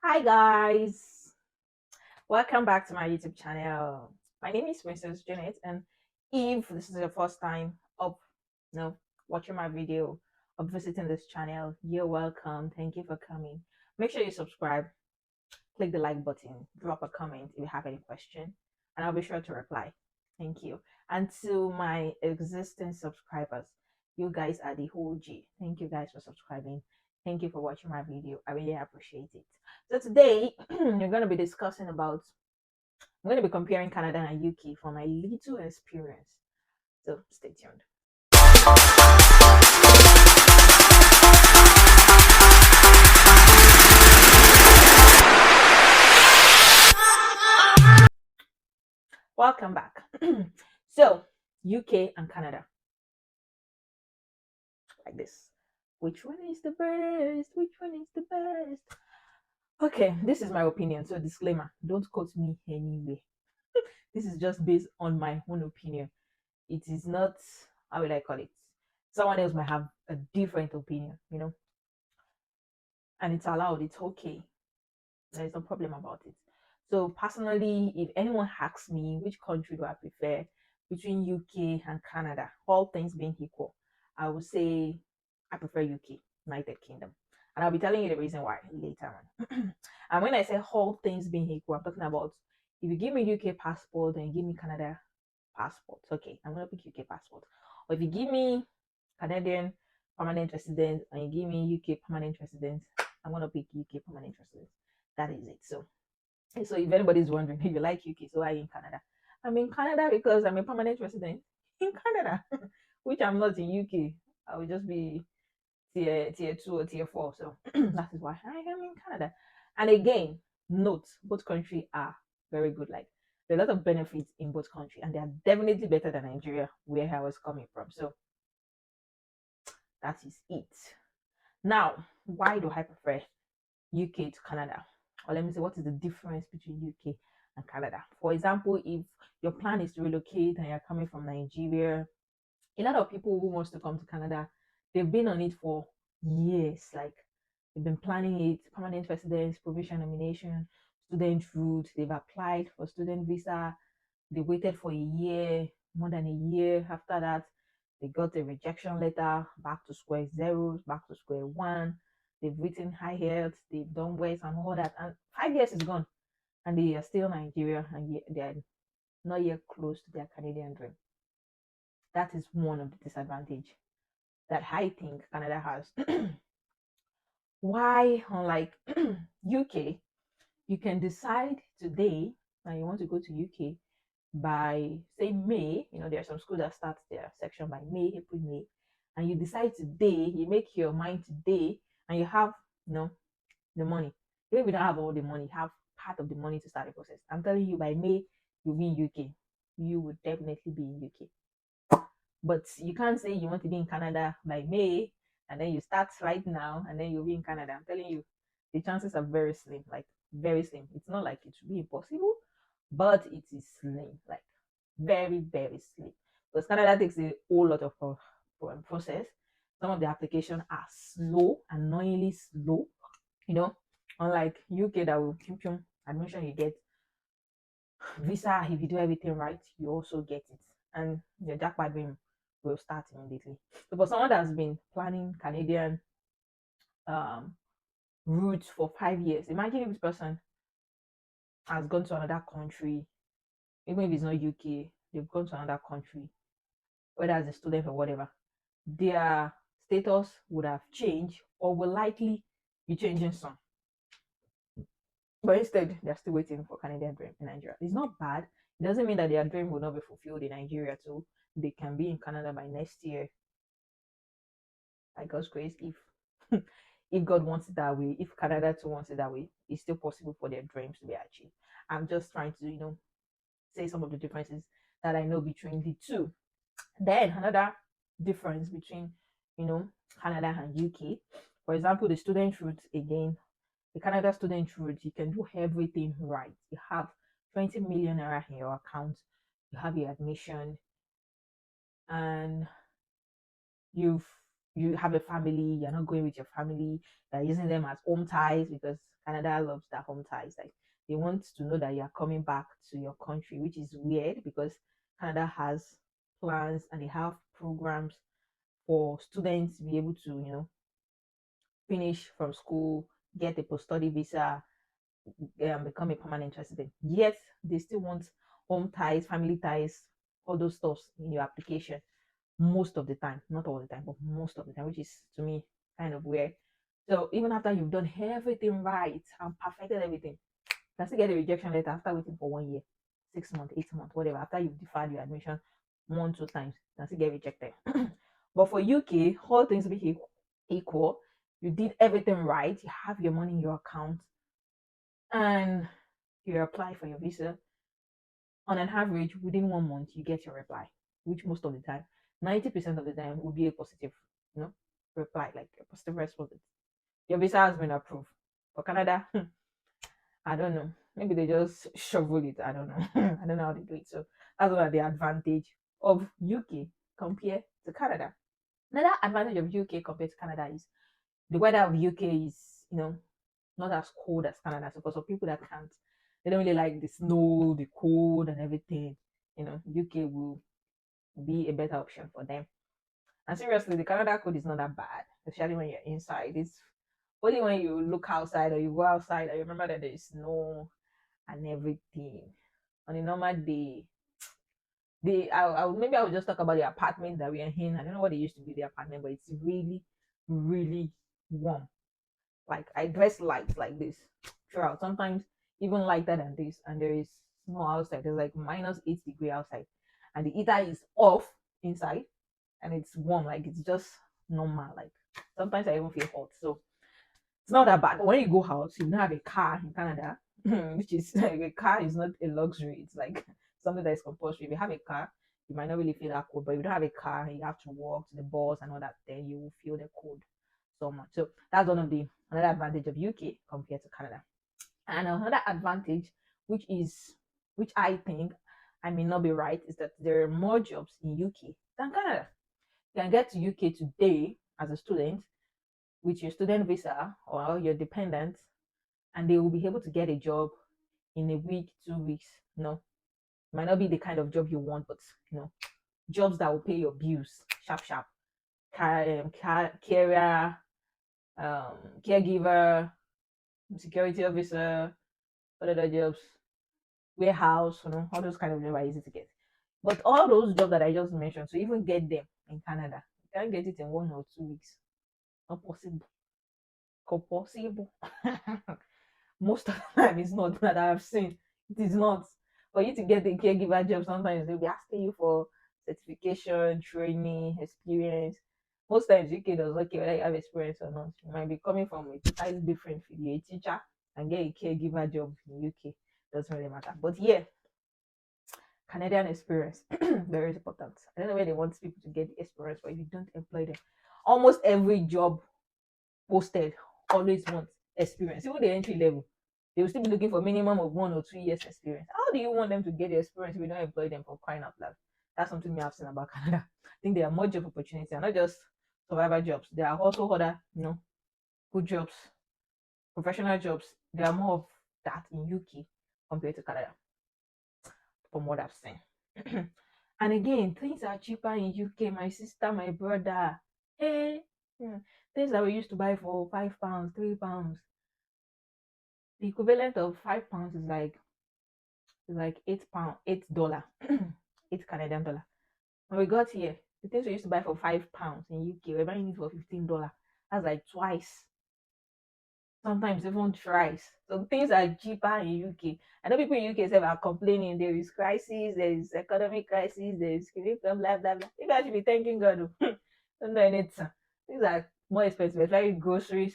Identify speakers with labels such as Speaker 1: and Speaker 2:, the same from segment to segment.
Speaker 1: Hi guys, welcome back to my YouTube channel. My name is Princess Janet, and if this is your first time of watching my video or visiting this channel, you're welcome. Thank you for coming. Make sure you subscribe, click the like button, drop a comment if you have any question, and I'll be sure to reply. Thank you. And to my existing subscribers, you guys are the OG. Thank you guys for subscribing. Thank you for watching my video. I really appreciate it. So today we're going to be discussing about I'm going to be comparing Canada and UK from my little experience. So stay tuned. Welcome back. So UK and Canada, like this. Which one is the best? Which one is the best? Okay, this is my opinion. So disclaimer: don't quote me anyway. This is just based on my own opinion. It is not, how will I call it? Someone else might have a different opinion, and it's allowed. It's okay. There's no problem about it. So personally, if anyone asks me which country do I prefer between UK and Canada, all things being equal, I would say I prefer UK, United Kingdom. And I'll be telling you the reason why later on. And when I say all things being equal, I'm talking about if you give me UK passport and you give me Canada passport, okay, I'm gonna pick UK passport. Or if you give me Canadian permanent resident and you give me UK permanent resident, I'm gonna pick UK permanent resident. That is it. So if anybody's wondering if you like UK, so why are you in Canada? I'm in Canada because I'm a permanent resident in Canada, which I'm not in UK. I will just be tier two or tier four. So that is why I am in Canada. And again, note both countries are very good. Like there are a lot of benefits in both countries, and they are definitely better than Nigeria, where I was coming from. So that is it. Now, why do I prefer UK to Canada? Or let me say, what is the difference between UK and Canada? For example, if your plan is to relocate and you're coming from Nigeria, a lot of people who wants to come to Canada, they've been on it for years. Like they've been planning it, permanent residence, provision nomination, student route. They've applied for student visa. They waited for a year, more than a year. After that, they got a rejection letter, back to square zero, back to square one. They've written high health, they've done West and all that. And 5 years is gone. And they are still Nigeria and they are not yet close to their Canadian dream. That is one of the disadvantage that I think Canada has. Why, unlike UK, you can decide today that you want to go to UK by say May. There are some schools that start their section by May, April, May, and you decide today, you make your mind today, and you have the money. Even if you don't have all the money, have part of the money to start the process. I'm telling you, by May, you'll be in UK. You would definitely be in UK. But you can't say you want to be in Canada by May and then you start right now and then you'll be in Canada. I'm telling you, the chances are very slim, like very slim. It's not like it should be impossible, but it is slim, like very, very slim. Because Canada takes a whole lot of process. Some of the applications are slow, annoyingly slow, you know, unlike UK that will admission you get visa. If you do everything right, you also get it, and your jackpot dream will start immediately. So for someone that's been planning Canadian um route for 5 years, imagine if this person has gone to another country, even if it's not UK, they've gone to another country, whether as a student or whatever, their status would have changed or will likely be changing soon. But instead, they're still waiting for Canadian dream in Nigeria. It's not bad. It doesn't mean that their dream will not be fulfilled in Nigeria too. They can be in Canada by next year. By God's grace, if if God wants it that way, if Canada too wants it that way, it's still possible for their dreams to be achieved. I'm just trying to, say some of the differences that I know between the two. Then another difference between, you know, Canada and UK. For example, the student route again, the Canada student route, you can do everything right. You have 20 million naira in your account, you have your admission, and you've you have a family, you're not going with your family, you're using them as home ties because Canada loves that home ties. Like they want to know that you're coming back to your country, which is weird because Canada has plans and they have programs for students to be able to, finish from school, get a post study visa, become a permanent resident. Yet they still want home ties, family ties, all those stuffs in your application most of the time, not all the time, but most of the time, which is to me kind of weird. So even after you've done everything right and perfected everything, you can still get a rejection letter after waiting for 1 year, 6 months, 8 months, whatever. After you've deferred your admission 1, 2 times, you can still get rejected. But for UK, all things being equal, you did everything right, you have your money in your account, and you apply for your visa. On an average, within 1 month, you get your reply, which most of the time, 90% of the time, will be a positive, you know, reply, like a positive response. Your visa has been approved. For Canada, I don't know. Maybe they just shovel it. I don't know. I don't know how they do it. So that's one of the advantage of UK compared to Canada. Another advantage of UK compared to Canada is the weather of UK is, not as cold as Canada. So for some people that can't, they don't really like the snow, the cold, and everything. UK will be a better option for them. And seriously, the Canada cold is not that bad, especially when you're inside. It's only when you look outside or you go outside and you remember that there is snow and everything. On a normal day, maybe I will just talk about the apartment that we are in. I don't know what it used to be the apartment, but it's really, really warm. Like I dress light like this throughout. Sometimes even lighter than this, and there is snow outside. There's like -8 degree outside, and the heater is off inside, and it's warm. Like it's just normal. Like sometimes I even feel hot. So it's not that bad. But when you go out, you don't have a car in Canada, which is like a car is not a luxury. It's like something that is compulsory. If you have a car, you might not really feel that cold. But if you don't have a car and you have to walk to the bus and all that, then you will feel the cold so much. So that's one of the another advantage of UK compared to Canada. And another advantage, which I think I may not be right, is that there are more jobs in UK than Canada. You can get to UK today as a student with your student visa or your dependent, and they will be able to get a job in a week, 2 weeks. Might not be the kind of job you want, but jobs that will pay your bills sharp, sharp. Career, caregiver, security officer, what other jobs, warehouse, all those kind of jobs are easy to get. But all those jobs that I just mentioned, to even get them in Canada, you can't get it in 1 or 2 weeks. Not possible. Possible. Most of the time, it's not that I've seen. It is not. For you to get a caregiver job, sometimes they'll be asking you for certification, training, experience. Most times, UK does not care whether you have experience or not. You might be coming from a totally different field. You're a teacher and get a caregiver job in UK. Doesn't really matter. But yeah, Canadian experience, very important. I don't know where they want people to get the experience, but if you don't employ them, almost every job posted always wants experience. Even the entry level, they will still be looking for minimum of 1 or 2 years experience. How do you want them to get the experience if you don't employ them, for crying out loud? That's something we have seen about Canada. I think there are more job opportunities, and not just survival jobs. There are also other, good jobs, professional jobs. There are more of that in UK compared to Canada, from what I've seen. And again, things are cheaper in UK. My sister, my brother, hey, things that we used to buy for £5, £3. The equivalent of £5 is like £8, $8, $8 Canadian. When we got here, the things we used to buy for £5 in UK, we're buying it for $15. That's like twice, sometimes even thrice. So things are cheaper in UK. I know people in UK say are complaining there is crisis, there is economic crisis, there is blah blah blah blah. Maybe I should be thanking God. Don't know anything. Things are more expensive, especially groceries.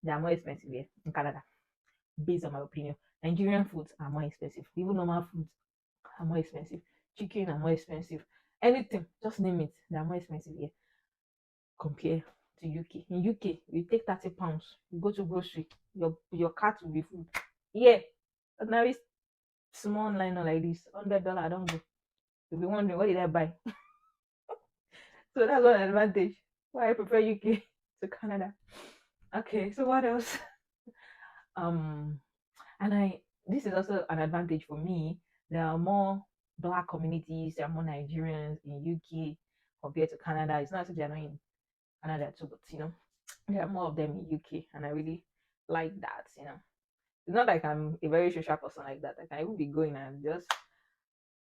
Speaker 1: They are more expensive here in Canada, based on my opinion. Nigerian foods are more expensive. Even normal foods are more expensive. Chicken are more expensive. Anything, just name it, they are more expensive here compared to UK. In UK, you take £30, you go to grocery, your cart will be full. Yeah, ordinary small line like this, $100, I don't go. You'll be wondering what did I buy? So that's one advantage Why I prefer UK to Canada. Okay, so what else? Um, and I this is also an advantage for me. There are more black communities, there are more Nigerians in UK compared to Canada. It's not as if they're not in Canada too, but there are more of them in UK, and I really like that. It's not like I'm a very social person like that. I can even be going and just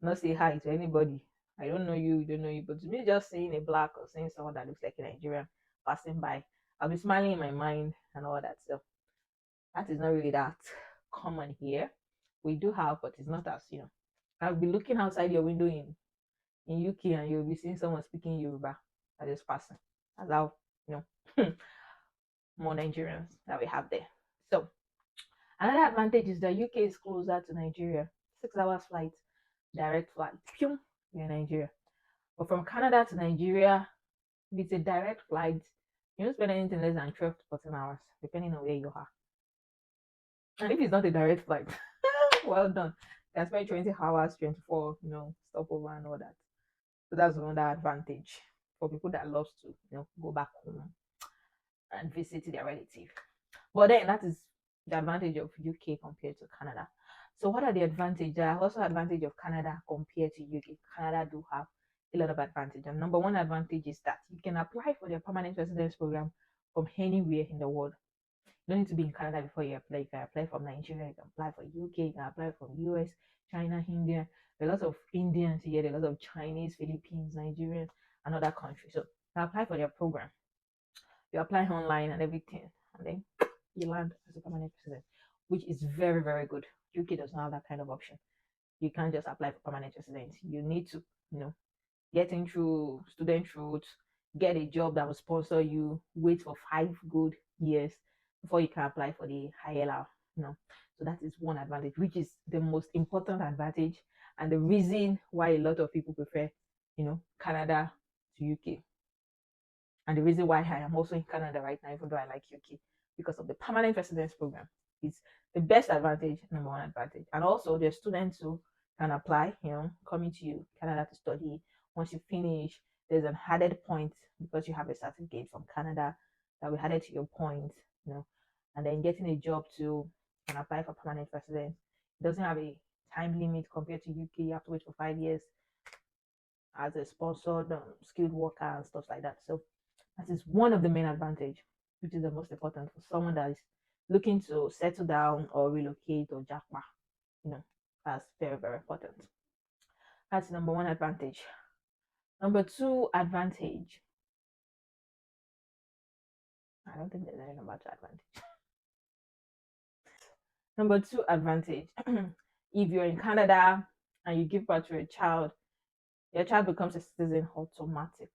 Speaker 1: not say hi to anybody. I don't know you, you don't know you, but to me, just seeing a black or seeing someone that looks like a Nigerian passing by, I'll be smiling in my mind and all that. So that is not really that common here. We do have, but it's not as. I'll be looking outside your window in UK and you'll be seeing someone speaking Yoruba that is passing. That's how, you know, more Nigerians that we have there. So another advantage is that UK is closer to Nigeria. 6 hours flight, direct flight. Pew, you're in Nigeria. But from Canada to Nigeria, if it's a direct flight, you don't spend anything less than 12 to 14 hours, depending on where you are. And if it's not a direct flight, well done. You can spend 20 hours, 24, stopover and all that. So that's another advantage for people that loves to, go back home and visit their relative. But then that is the advantage of UK compared to Canada. So what are the advantages? There are also advantage of Canada compared to UK. Canada do have a lot of advantage. And number one advantage is that you can apply for their permanent residence program from anywhere in the world. You don't need to be in Canada before you apply. You can apply from Nigeria, you can apply for UK, you can apply from US, China, India. There are lots of Indians here, there are lots of Chinese, Philippines, Nigerians, and other countries. So you apply for their program. You apply online and everything, and then you land as a permanent resident, which is very, very good. UK does not have that kind of option. You can't just apply for permanent residence. You need to, get in through student route, get a job that will sponsor you, wait for 5 good years before you can apply for the ILR. So that is one advantage, which is the most important advantage and the reason why a lot of people prefer, Canada to UK. And the reason why I am also in Canada right now, even though I like UK, because of the permanent residence program. It's the best advantage, number one advantage. And also, there's students who can apply, coming to Canada to study. Once you finish, there's an added point because you have a certificate from Canada that will added to your points, and then getting a job too, can apply for permanent residence. It doesn't have a time limit compared to UK. You have to wait for 5 years as a sponsored skilled worker and stuff like that. So that is one of the main advantage, which is the most important for someone that is looking to settle down or relocate or jackpot. That's very, very important. That's number one advantage. Number two advantage. I don't think there's any number two advantage. Number two advantage. If you're in Canada and you give birth to a child, your child becomes a citizen automatically.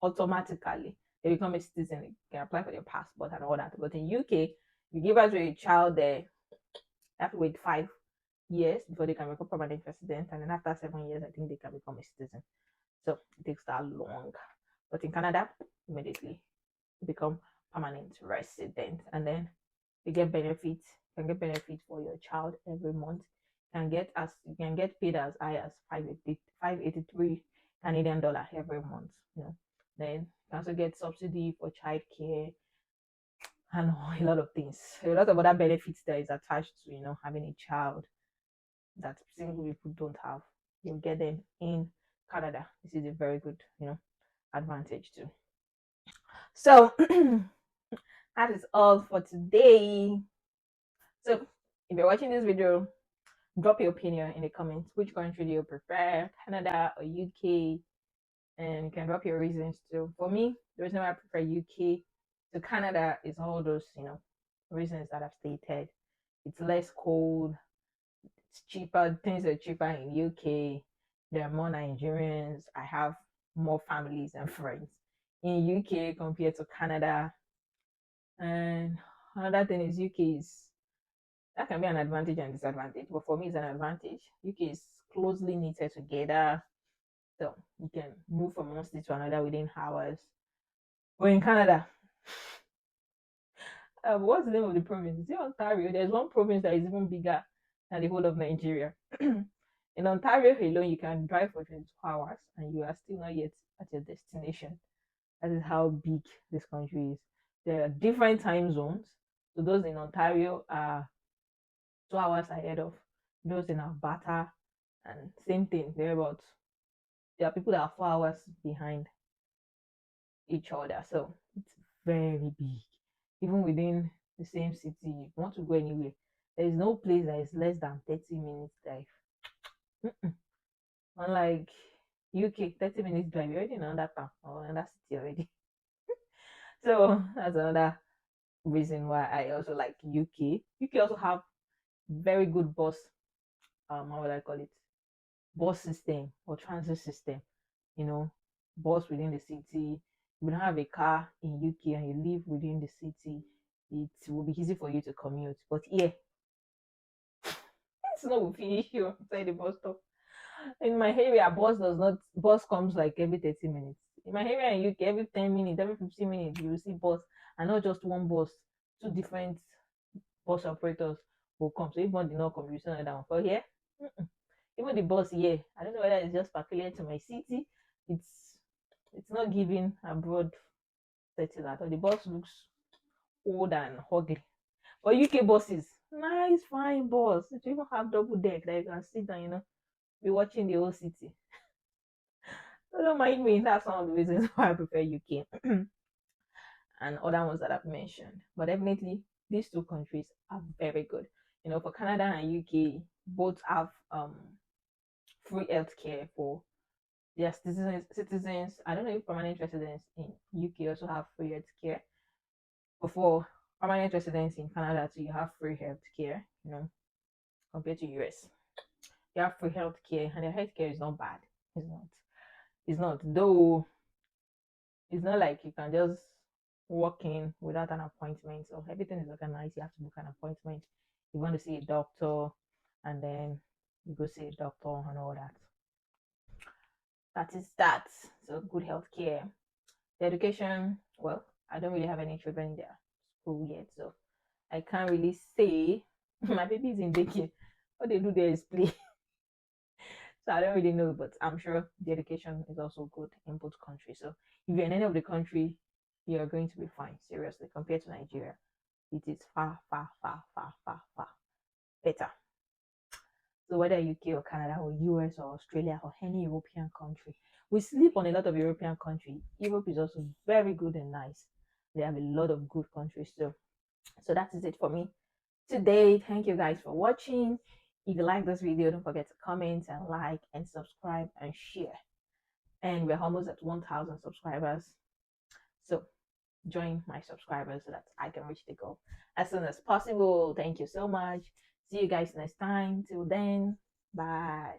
Speaker 1: Automatically. They become a citizen. You can apply for their passport and all that. But in UK, you give birth to a child there, you have to wait 5 years before they can become permanent resident, and then after 7 years, I think they can become a citizen. So it takes that long. But in Canada, immediately you become permanent resident, and then you get benefits. You can get benefits for your child every month. You can get paid as high as 583 Canadian dollar every month. Then you can also get subsidy for childcare and a lot of things. A lot of other benefits that is attached to having a child that single people don't have. You'll get them in Canada. This is a very good, advantage too. So that is all for today. So if you're watching this video, drop your opinion in the comments. Which country do you prefer, Canada or UK? And you can drop your reasons too. For me, the reason why I prefer UK to Canada is all those, reasons that I've stated. It's less cold, it's cheaper, things are cheaper in UK. There are more Nigerians. I have more families and friends in UK compared to Canada. And another thing is UK is that can be an advantage and disadvantage, but for me it's an advantage. UK is closely knitted together, so you can move from one state to another within hours. But in Canada, what's the name of the province? Is it Ontario? There's one province that is even bigger than the whole of Nigeria. In Ontario alone, you can drive for 22 hours and you are still not yet at your destination. That is how big this country is. There are different time zones. So those in Ontario are 2 hours ahead of those in Alberta, and same thing. There are people that are 4 hours behind each other. So it's very big. Even within the same city, if you want to go anywhere, there is no place that is less than 30 minutes drive. Mm-mm. Unlike UK, 30 minutes drive, you're already in another town or another city already. So that's another reason why I also like UK. UK also have very good bus, how would I call it? Bus system or transit system. You know, bus within the city. If you don't have a car in UK and you live within the city, it will be easy for you to commute. But yeah, it's not finish you inside the bus stop. In my area, bus comes like every 30 minutes. In my area in UK, every 10 minutes, every 15 minutes, you will see bus, and not just one bus, two different bus operators will come. So if one did not come, you send another one. For here, mm-mm. Even the bus here, I don't know whether it's just peculiar to my city. It's it's not giving a broad setting at all. The bus looks old and ugly. But UK buses, nice, fine bus. It even have double deck that you can sit down, be watching the whole city. So don't mind me. That's one of the reasons why I prefer UK and other ones that I've mentioned. But definitely, these two countries are very good. For Canada and UK, both have free healthcare for their citizens. I don't know if permanent residents in UK also have free healthcare. But for permanent residents in Canada too, you have free healthcare, compared to US. You have free healthcare and their healthcare is not bad. It's not. It's not. Though it's not like you can just walk in without an appointment. So everything is organized. You have to book an appointment. You want to see a doctor, and then you go see a doctor and all that. That is that. So good healthcare. The education, well, I don't really have any children in their school yet, so I can't really say. My baby is in daycare. What they do there is play. So I don't really know, but I'm sure the education is also good in both countries. So if you're in any of the country, you're going to be fine. Seriously, compared to Nigeria, it is far, far, far, far, far, far better. So whether UK or Canada or US or Australia or any European country, we sleep on a lot of European countries. Europe is also very good and nice. They have a lot of good countries too. So that is it for me today. Thank you guys for watching. If you like this video, don't forget to comment and like and subscribe and share. And we're almost at 1,000 subscribers. So join my subscribers so that I can reach the goal as soon as possible. Thank you so much. See you guys next time. Till then, bye.